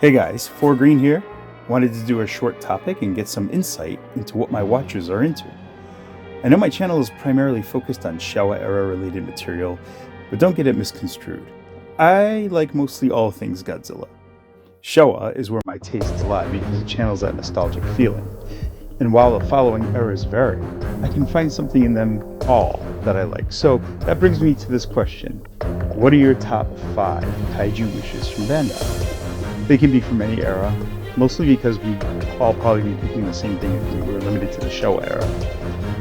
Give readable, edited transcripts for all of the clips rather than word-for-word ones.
Hey guys, 4Green here. Wanted to do a short topic and get some insight into what my watchers are into. I know my channel is primarily focused on Showa era related material, but don't get it misconstrued. I like mostly all things Godzilla. Showa is where my tastes lie because it channels that nostalgic feeling. And while the following eras vary, I can find something in them all that I like. So that brings me to this question. What are your top 5 kaiju wishes from Bandai? They can be from any era, mostly because we all probably be picking the same thing if we were limited to the Showa era.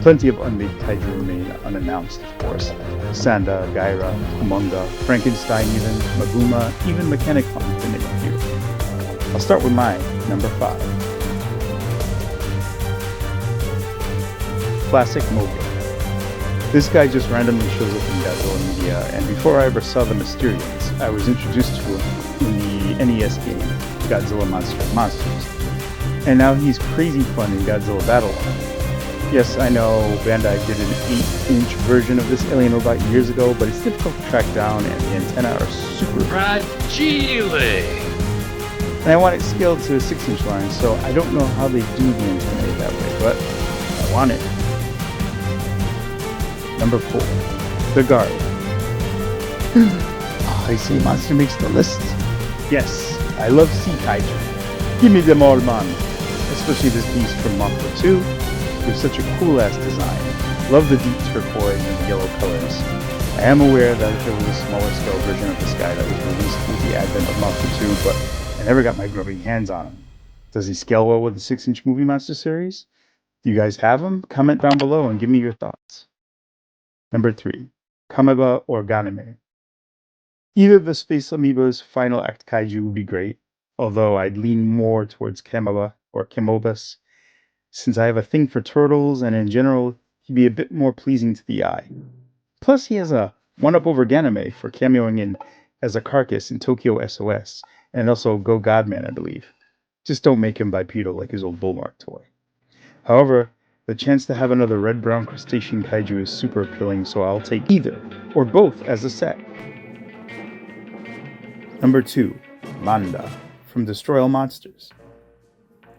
Plenty of unmade kaiju remain unannounced, of course. Sanda, Gaira, Kumonga, Frankenstein even, Maguma, even Mechanic Funk, to name a few. I'll start with mine, number 5. Classic Moga. This guy just randomly shows up in Godzilla media, and before I ever saw the Mysterians, I was introduced to him in the NES game, Godzilla Monsters. And now he's crazy fun in Godzilla Battle Line. Yes, I know Bandai did an 8-inch version of this alien robot years ago, but it's difficult to track down and the antennae are super fragile. And I want it scaled to a 6-inch line, so I don't know how they do the antennae that way, but I want it. Number 4. The Guard. I see monster makes the list. Yes, I love sea kaiju. Give me them all, man. Especially this beast from Mafia 2, with such a cool ass design. Love the deep turquoise and the yellow colors. I am aware that there was a smaller scale version of this guy that was released with the advent of Mafia 2, but I never got my grubby hands on him. Does he scale well with the 6-inch Movie Monster Series? Do you guys have him? Comment down below and give me your thoughts. Number 3. Kameba or Ganame. Either the Space Amoeba's Final Act Kaiju would be great, although I'd lean more towards Kameba or Kamobus, since I have a thing for turtles and in general, he'd be a bit more pleasing to the eye. Plus he has a one-up over Ganame for cameoing in as a carcass in Tokyo SOS, and also Go Godman, I believe. Just don't make him bipedal like his old Bullmark toy. However, the chance to have another red-brown crustacean kaiju is super appealing, so I'll take either, or both as a set. Number 2. Manda, from Destroy All Monsters.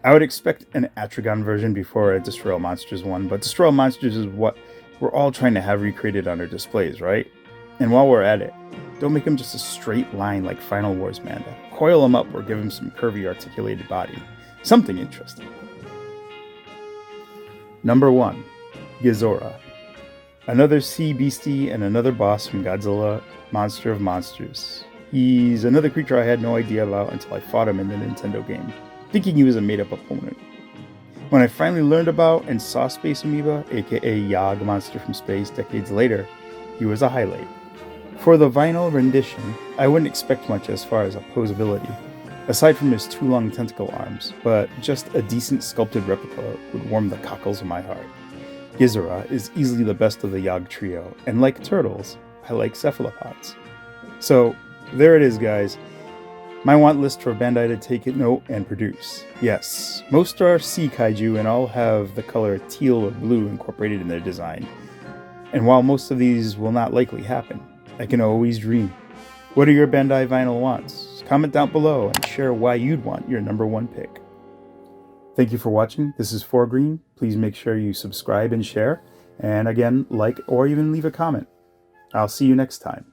I would expect an Atragon version before a Destroy All Monsters one, but Destroy All Monsters is what we're all trying to have recreated on our displays, right? And while we're at it, don't make him just a straight line like Final Wars Manda. Coil him up or give him some curvy articulated body. Something interesting. Number 1. Ghidorah. Another sea beastie and another boss from Godzilla, Monster of Monsters. He's another creature I had no idea about until I fought him in the Nintendo game, thinking he was a made-up opponent. When I finally learned about and saw Space Amoeba, aka Yog Monster from Space, decades later, he was a highlight. For the vinyl rendition, I wouldn't expect much as far as posability, aside from his 2 long tentacle arms, but just a decent sculpted replica would warm the cockles of my heart. Ghidorah is easily the best of the Yog trio, and like turtles, I like cephalopods. So, there it is, guys. My want list for Bandai to take it note and produce. Yes, most are sea kaiju and all have the color teal or blue incorporated in their design. And while most of these will not likely happen, I can always dream. What are your Bandai vinyl wants? Comment down below and share why you'd want your number 1 pick. Thank you for watching. This is 4Green. Please make sure you subscribe and share. And again, like or even leave a comment. I'll see you next time.